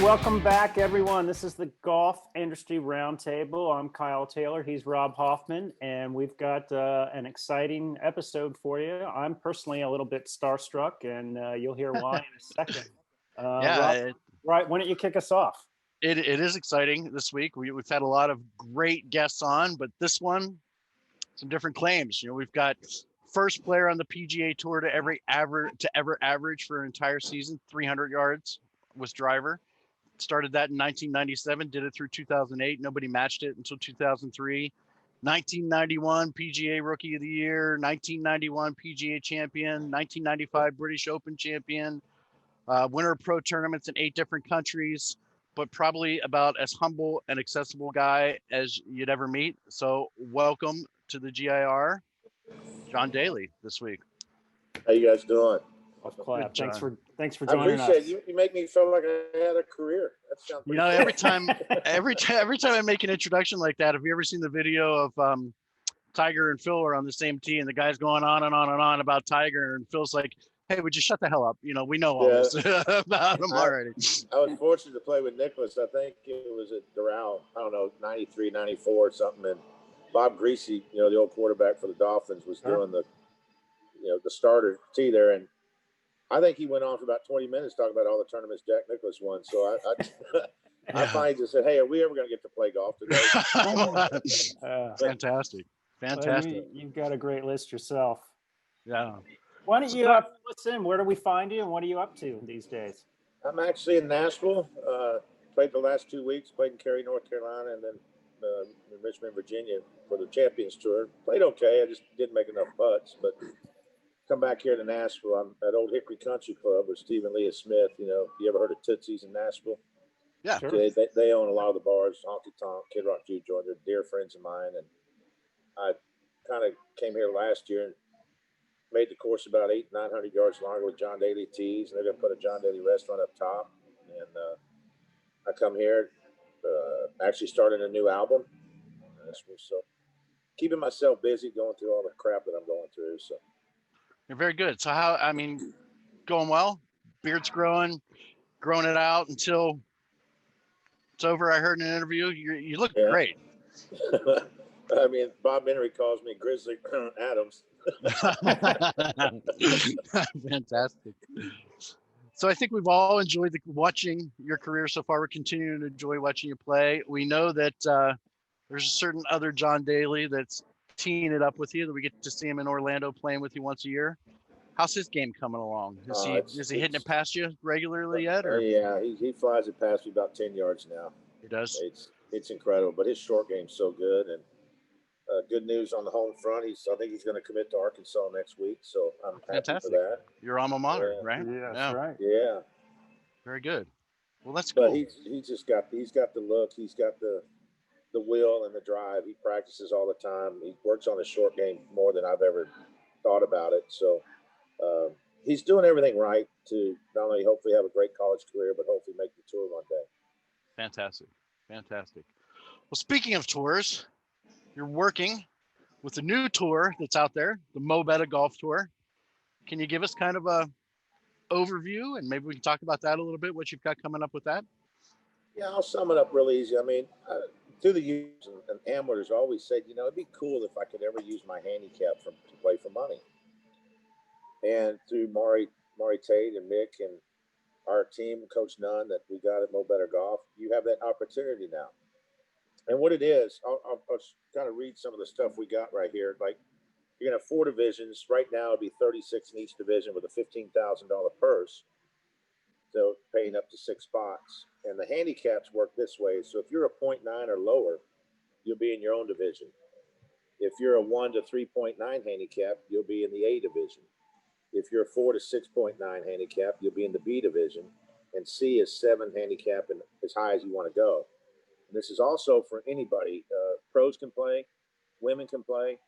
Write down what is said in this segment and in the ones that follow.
welcome back, everyone. This is the Golf Industry Roundtable. I'm Kyle Taylor. He's Rob Hoffman, and we've got an exciting episode for you. I'm personally a little bit starstruck, and you'll hear why in a second. Rob, right, why don't you kick us off? It is exciting this week. We've had a lot of great guests on, but this one, some different claims. You know, we've got first player on the PGA Tour to ever average for an entire season 300 yards was driver. Started that in 1997, did it through 2008. Nobody matched it until 2003. 1991 PGA Rookie of the Year, 1991 PGA Champion, 1995 British Open Champion, winner of pro tournaments in 8 different countries, but probably about as humble and accessible guy as you'd ever meet. So welcome to the GIR, John Daly, this week. How you guys doing? Clap. Thanks for joining us. I appreciate you make me feel like I had a career. That sounds pretty cool. every time I make an introduction like that, have you ever seen the video of Tiger and Phil are on the same tee and the guy's going on and on and on about Tiger, and Phil's like, hey, would you shut the hell up? You know, we know all this about him already. I was fortunate to play with Nicholas. I think it was at Doral, I don't know, 93, 94 or something. And Bob Greasy, you know, the old quarterback for the Dolphins, was doing the starter tee there. And I think he went on for about 20 minutes talking about all the tournaments Jack Nicklaus won. So I finally just said, hey, are we ever going to get to play golf today? Fantastic. Well, you've got a great list yourself. Yeah. Why don't you fill us in? Where do we find you, and what are you up to these days? I'm actually in Nashville. Played the last 2 weeks. Played in Cary, North Carolina, and then in Richmond, Virginia for the Champions Tour. Played okay. I just didn't make enough putts, but come back here to Nashville. I'm at Old Hickory Country Club with Stephen Leah Smith. You know, you ever heard of Tootsie's in Nashville? Yeah. Sure. They own a lot of the bars. Honky Tonk, Kid Rock Jr. They're dear friends of mine, and I kind of came here last year and made the course about 800-900 yards longer with John Daly tees, and they're going to put a John Daly restaurant up top. And I come here, actually starting a new album. So keeping myself busy, going through all the crap that I'm going through. So you're very good. So going well? Beard's growing it out until it's over. I heard in an interview, you look great. I mean, Bob Henry calls me Grizzly Adams. Fantastic. So I think we've all enjoyed watching your career so far. We're continuing to enjoy watching you play. We know that there's a certain other John Daly that's teeing it up with you, that we get to see him in Orlando playing with you once a year. How's his game coming along? Is he hitting it past you regularly yet? Or? Yeah, he flies it past me about 10 yards now. He does? It's incredible, but his short game's so good. And good news on the home front. I think he's going to commit to Arkansas next week, so I'm happy for that. Your alma mater, right? Yeah, that's right. Yeah. Very good. Well, that's cool. But he's got the look. He's got the will and the drive. He practices all the time. He works on his short game more than I've ever thought about it. So he's doing everything right to not only hopefully have a great college career, but hopefully make the tour one day. Fantastic. Well, speaking of tours, you're working with a new tour that's out there, the Mobetta Golf Tour. Can you give us kind of a overview, and maybe we can talk about that a little bit, what you've got coming up with that? Yeah, I'll sum it up real easy. I mean, through the years, and amateurs always said, you know, it'd be cool if I could ever use my handicap to play for money. And through Maury Tate and Mick and our team, Coach Nunn, that we got at Mobetta Golf, you have that opportunity now. And what it is, I'll kind of read some of the stuff we got right here. Like, you're going to have 4 divisions. Right now, it'd be 36 in each division with a $15,000 purse. So paying up to 6 spots. And the handicaps work this way. So if you're a 0.9 or lower, you'll be in your own division. If you're a 1 to 3.9 handicap, you'll be in the A division. If you're a 4 to 6.9 handicap, you'll be in the B division. And C is 7 handicap and as high as you want to go. And this is also for anybody. Pros can play, women can play.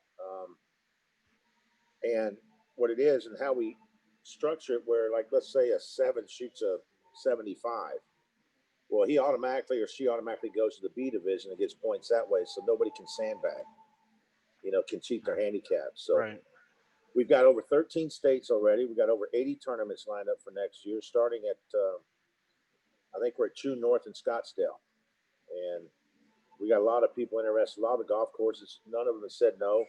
And what it is and how we structure it, where, like, let's say a 7 shoots a 75. Well, he automatically or she automatically goes to the B division and gets points that way. So nobody can sandbag, can cheat their handicap. So right. We've got over 13 states already. We've got over 80 tournaments lined up for next year, starting at I think we're at True North in Scottsdale, and we got a lot of people interested. A lot of the golf courses, none of them have said no.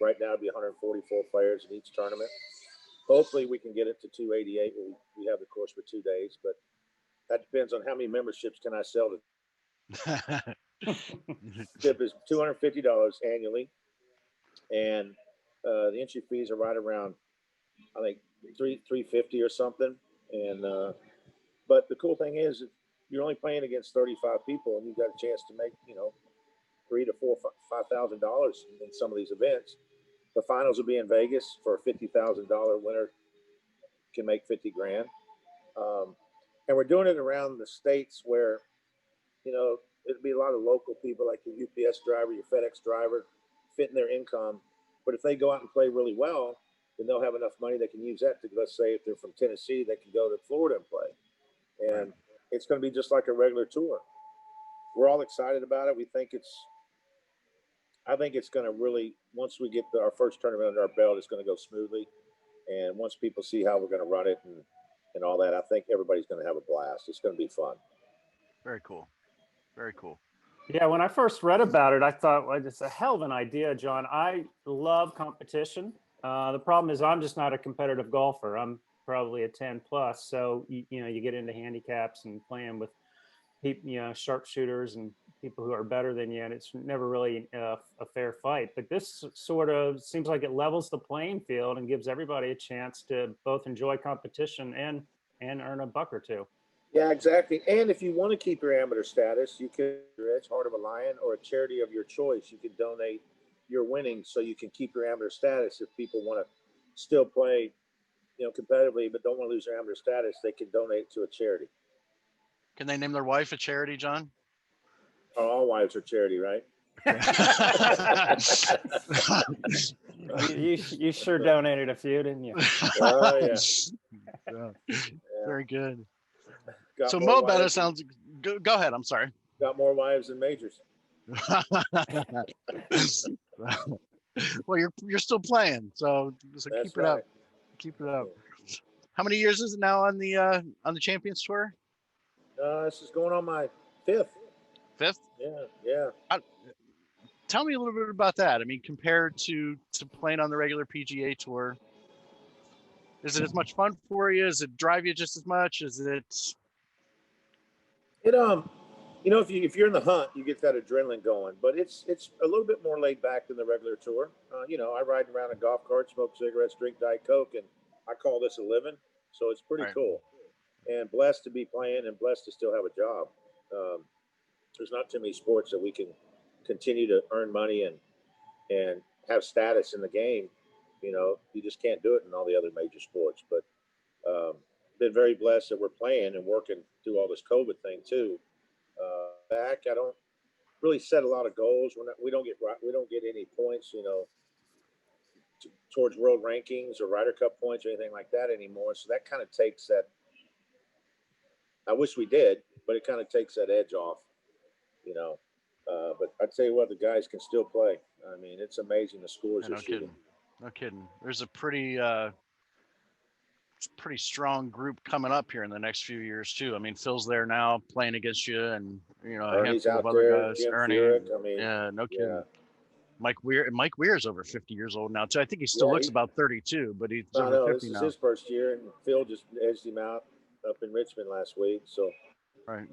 Right now, it'd be 144 players in each tournament. Hopefully, we can get it to 288. We have the course for 2 days, but that depends on how many memberships can I sell. Membership is $250 annually, and the entry fees are right around, I think, $350 or something. And but the cool thing is, you're only playing against 35 people, and you've got a chance to make $3,000 to $5,000 in some of these events. The finals will be in Vegas for a $50,000 winner can make 50 grand. And we're doing it around the states where, it'll be a lot of local people like your UPS driver, your FedEx driver, fitting their income. But if they go out and play really well, then they'll have enough money they can use that to, let's say, if they're from Tennessee, they can go to Florida and play. And it's going to be just like a regular tour. We're all excited about it. I think it's going to really, once we get our first tournament under our belt, it's going to go smoothly. And once people see how we're going to run it and all that, I think everybody's going to have a blast. It's going to be fun. Very cool. Very cool. Yeah, when I first read about it, I thought, well, it's a hell of an idea, John. I love competition. The problem is I'm just not a competitive golfer. I'm probably a 10 plus. So, you get into handicaps and playing with people, sharpshooters and people who are better than you, and it's never really a fair fight. But this sort of seems like it levels the playing field and gives everybody a chance to both enjoy competition and earn a buck or two. Yeah, exactly. And if you want to keep your amateur status, you can your Edge Heart of a Lion or a charity of your choice. You can donate your winnings so you can keep your amateur status. If people want to still play, competitively, but don't want to lose their amateur status, they can donate to a charity. Can they name their wife a charity, John? Oh, all wives are charity, right? You sure donated a few, didn't you? Oh, yeah. Yeah. Very good. Got So more Mobetta wives- sounds. Go ahead. I'm sorry. Got more wives than majors. Well, you're still playing, so That's keep it right. up. Keep it up. How many years is it now on the Champions Tour? This is going on my fifth. Fifth? Yeah. Tell me a little bit about that. I mean, compared to playing on the regular PGA Tour, is it as much fun for you? Does it drive you just as much? Is it? It if you're in the hunt, you get that adrenaline going. But it's a little bit more laid back than the regular tour. I ride around a golf cart, smoke cigarettes, drink Diet Coke, and I call this a living. So it's pretty cool. And blessed to be playing, and blessed to still have a job. There's not too many sports that we can continue to earn money and have status in the game. You just can't do it in all the other major sports. But been very blessed that we're playing and working through all this COVID thing too. I don't really set a lot of goals. We don't get any points, towards world rankings or Ryder Cup points or anything like that anymore. So that kind of takes that. I wish we did, but it kind of takes that edge off, But I'd tell you what, the guys can still play. I mean, it's amazing the scores they're shooting. No kidding. There's a pretty strong group coming up here in the next few years too. I mean, Phil's there now playing against you, and a handful of other guys. Jim Ernie, Furyk, I mean, yeah, no kidding. Yeah. Mike Weir's over 50 years old now too. I think he still looks about 32, but he's over 50 this now. is his first year, and Phil just edged him out up in Richmond last week. So, right,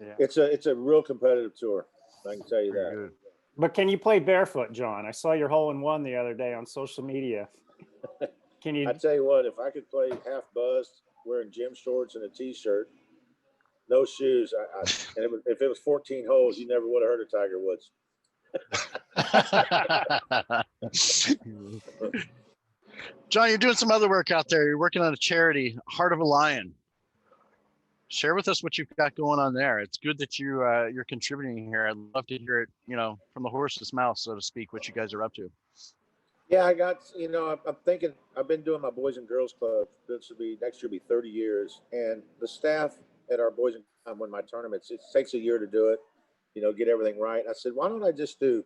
Yeah. it's a real competitive tour. I can tell you Very that. good. But can you play barefoot, John? I saw your hole in one the other day on social media. Can you? I tell you what, if I could play half buzzed, wearing gym shorts and a t-shirt, no shoes, if it was 14 holes, you never would have heard of Tiger Woods. John, you're doing some other work out there. You're working on a charity, Heart of a Lion. Share with us what you've got going on there. It's good that you're contributing here. I'd love to hear it, from the horse's mouth, so to speak, what you guys are up to. Yeah, I got, I'm thinking, I've been doing my Boys and Girls Club. Next year will be 30 years. And the staff at our Boys and Girls Club win my tournaments. It takes a year to do it, get everything right. I said, why don't I just do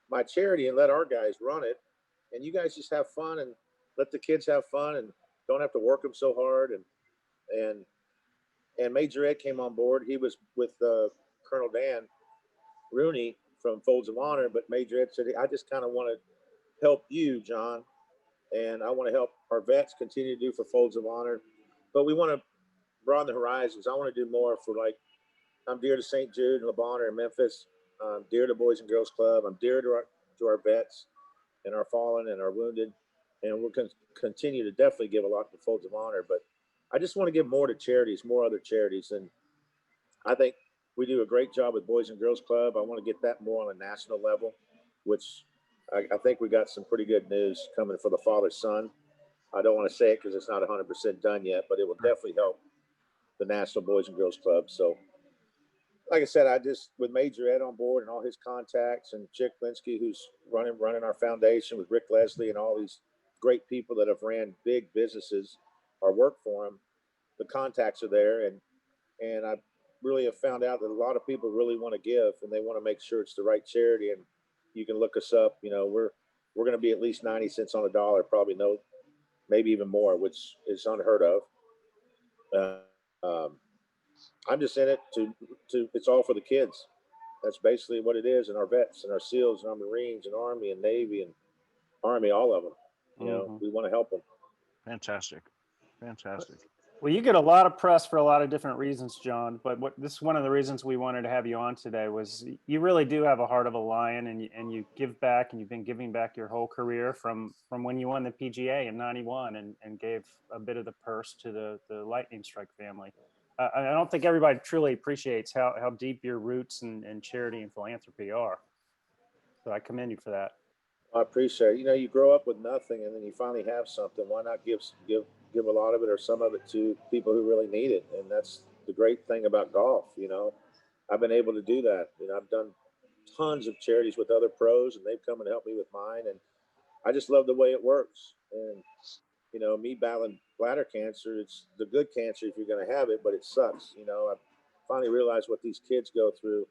my charity and let our guys run it? And you guys just have fun and let the kids have fun and don't have to work them so hard. And and Major Ed came on board. He was with Colonel Dan Rooney from Folds of Honor, but Major Ed said, I just kind of want to help you, John, and I want to help our vets continue to do for Folds of Honor, but we want to broaden the horizons. I want to do more for, like, I'm dear to St. Jude and Le Bonheur and Memphis. I'm dear to Boys and Girls Club. I'm dear to our vets and our fallen and our wounded, and we're going to continue to definitely give a lot to Folds of Honor, but I just want to give more to charities, more other charities, and I think we do a great job with Boys and Girls Club. I want to get that more on a national level, which I think we got some pretty good news coming for the father-son. I don't want to say it because it's not 100% done yet, but it will definitely help the National Boys and Girls Club. So, like I said, with Major Ed on board and all his contacts, and Chick Linsky, who's running our foundation, with Rick Leslie and all these great people that have ran big businesses or worked for him, the contacts are there. And I really have found out that a lot of people really want to give, and they want to make sure it's the right charity. And you can look us up. You know, we're going to be at least 90 cents on the dollar, probably maybe even more, which is unheard of. I'm just in it to it's all for the kids. That's basically what it is. And our vets and our SEALs and our Marines and Army and Navy and Army, all of them, you know, we want to help them. Fantastic. Well, you get a lot of press for a lot of different reasons, John, but this is one of the reasons we wanted to have you on today. Was you really do have a heart of a lion, and you give back, and you've been giving back your whole career from when you won the PGA in '91 and gave a bit of the purse to the Lightning Strike family. I don't think everybody truly appreciates how deep your roots and charity and philanthropy are. So I commend you for that. I appreciate it. You know, you grow up with nothing, and then you finally have something. Why not give a lot of it or some of it to people who really need it? And that's the great thing about golf. You know, I've been able to do that. You know, I've done tons of charities with other pros, and they've come and helped me with mine. And I just love the way it works. And, you know, me battling bladder cancer, it's the good cancer if you're going to have it, but it sucks. You know, I finally realized what these kids go through.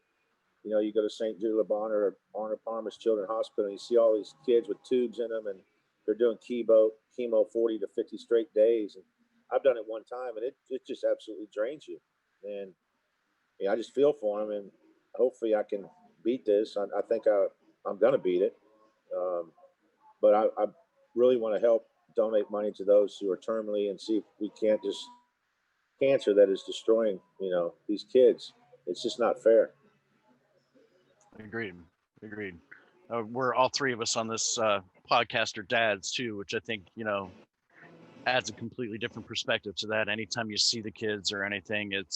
You know, you go to St. Jude, Le Bonheur, or Arnold Palmer's Children's Hospital, and you see all these kids with tubes in them, and they're doing chemo 40 to 50 straight days. And I've done it one time, and it just absolutely drains you. And I just feel for them, and hopefully I can beat this. I think I'm going to beat it. But I really want to help donate money to those who are terminally, and see if we can't just cancer that is destroying, you know, these kids. It's just not fair. Agreed. We're all three of us on this podcast are dads too, which I think, you know, adds a completely different perspective to that. Anytime you see the kids or anything, it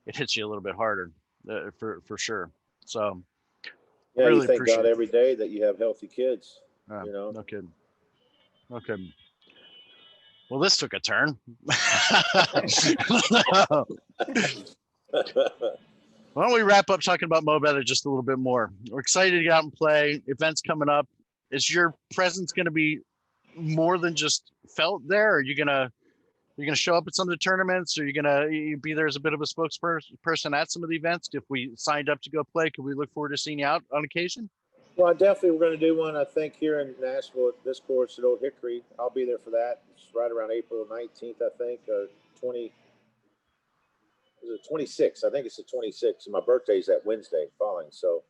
hits you a little bit harder for sure. So yeah, really you thank God every day that you have healthy kids. You know, no kidding. Well, this took a turn. Why don't we wrap up talking about Mobetta just a little bit more? We're excited to get out and play. Events coming up. Is your presence going to be more than just felt there? Or are you gonna show up at some of the tournaments? Or are you gonna be there as a bit of a spokesperson at some of the events? If we signed up to go play, could we look forward to seeing you out on occasion? Well, definitely we're going to do one, I think, here in Nashville at this course at Old Hickory. I'll be there for that. It's right around April 19th, I think, or 26th. I think it's the 26th. And my birthday's that Wednesday following. So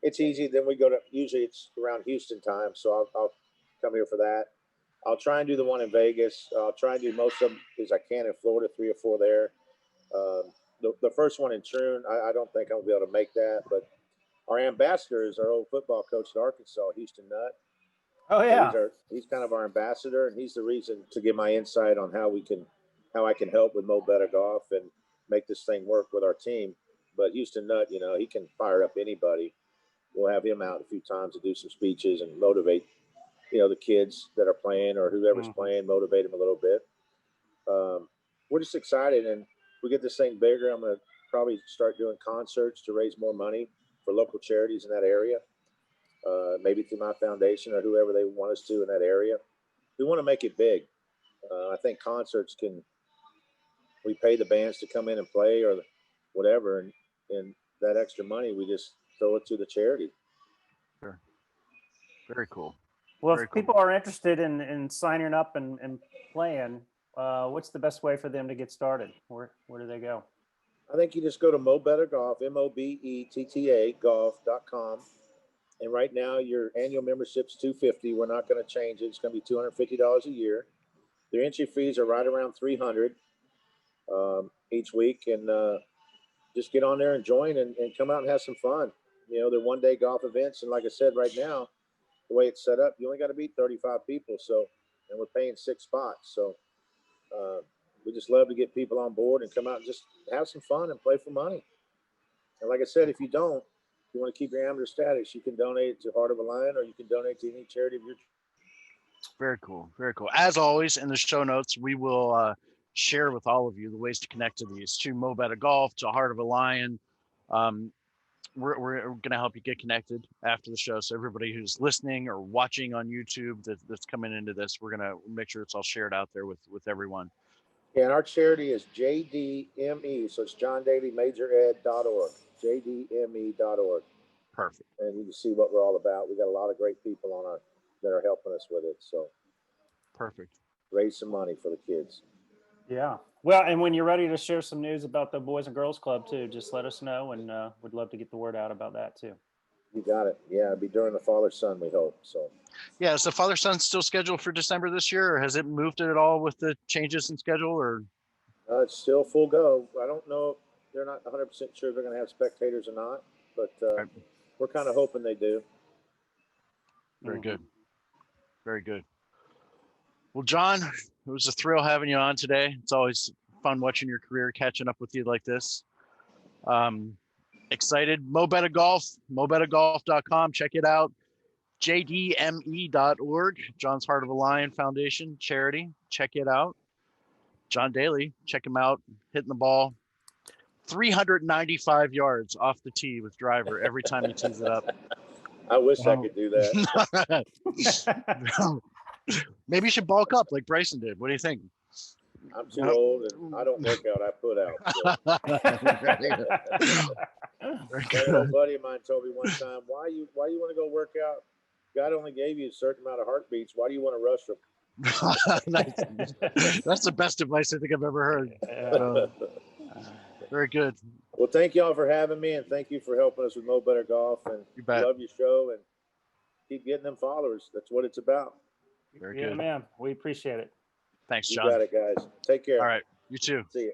it's easy. Then we go to, usually it's around Houston time. So I'll come here for that. I'll try and do the one in Vegas. I'll try and do most of them as I can in Florida, 3 or 4 there. The first one in Troon, I don't think I'm going to be able to make that, but our ambassador is our old football coach at Arkansas, Houston Nutt. Oh yeah, he's kind of our ambassador, and he's the reason to give my insight on how I can help with Mobetta Golf and make this thing work with our team. But Houston Nutt, you know, he can fire up anybody. We'll have him out a few times to do some speeches and motivate, you know, the kids that are playing or whoever's playing, motivate them a little bit. We're just excited, and we get this thing bigger. I'm going to probably start doing concerts to raise more money for local charities in that area, maybe through my foundation or whoever they want us to in that area. We want to make it big. I think concerts we pay the bands to come in and play or whatever, and that extra money, we just throw it to the charity. Sure. Very cool. Well, if people are interested in signing up and playing, what's the best way for them to get started? Where do they go? I think you just go to Mobetta Golf, Mobetta golf.com. And right now your annual membership's $250. We're not going to change it. It's going to be $250 a year. Their entry fees are right around $300 each week. And just get on there and join and come out and have some fun. You know, they're one-day golf events. And like I said, right now, the way it's set up, you only got to beat 35 people. So, and we're paying 6 spots. So we just love to get people on board and come out and just have some fun and play for money. And like I said, if you want to keep your amateur status, you can donate to Heart of a Lion, or you can donate to any charity of your choice. Very cool. Very cool. As always, in the show notes, we will share with all of you the ways to connect to these, to Mobetta Golf, to Heart of a Lion. We're going to help you get connected after the show. So everybody who's listening or watching on YouTube that's coming into this, we're going to make sure it's all shared out there with everyone. Yeah, and our charity is JDME. So it's John Daly Major Ed.org, JDME.org. Perfect. And you can see what we're all about. We got a lot of great people that are helping us with it. So perfect. Raise some money for the kids. Yeah. Well, and when you're ready to share some news about the Boys and Girls Club too, just let us know, and we'd love to get the word out about that too. You got it. Yeah, it'll be during the Father-Son, we hope. So. Yeah, is the Father-Son still scheduled for December this year, or has it moved at all with the changes in schedule? Or it's still full go. I don't know. They're not 100% sure they're going to have spectators or not, but right. We're kind of hoping they do. Very good. Very good. Well, John, it was a thrill having you on today. It's always fun watching your career, catching up with you like this. Excited. Mobetta Golf, mobettagolf.com. Check it out. JDME.org, John's Heart of a Lion Foundation charity. Check it out. John Daly, check him out. Hitting the ball 395 yards off the tee with driver every time he tees it up. I wish I could do that. Maybe you should bulk up like Bryson did. What do you think? I'm too old and I don't work out. I put out. So. An old buddy of mine told me one time, why you want to go work out? God only gave you a certain amount of heartbeats. Why do you want to rush them? That's the best advice I think I've ever heard. Very good. Well, thank y'all for having me, and thank you for helping us with Mobetta Golf. And you bet. Love your show, and keep getting them followers. That's what it's about. Very good. Yeah, man. We appreciate it. Thanks, John. You got it, guys. Take care. All right. You too. See you.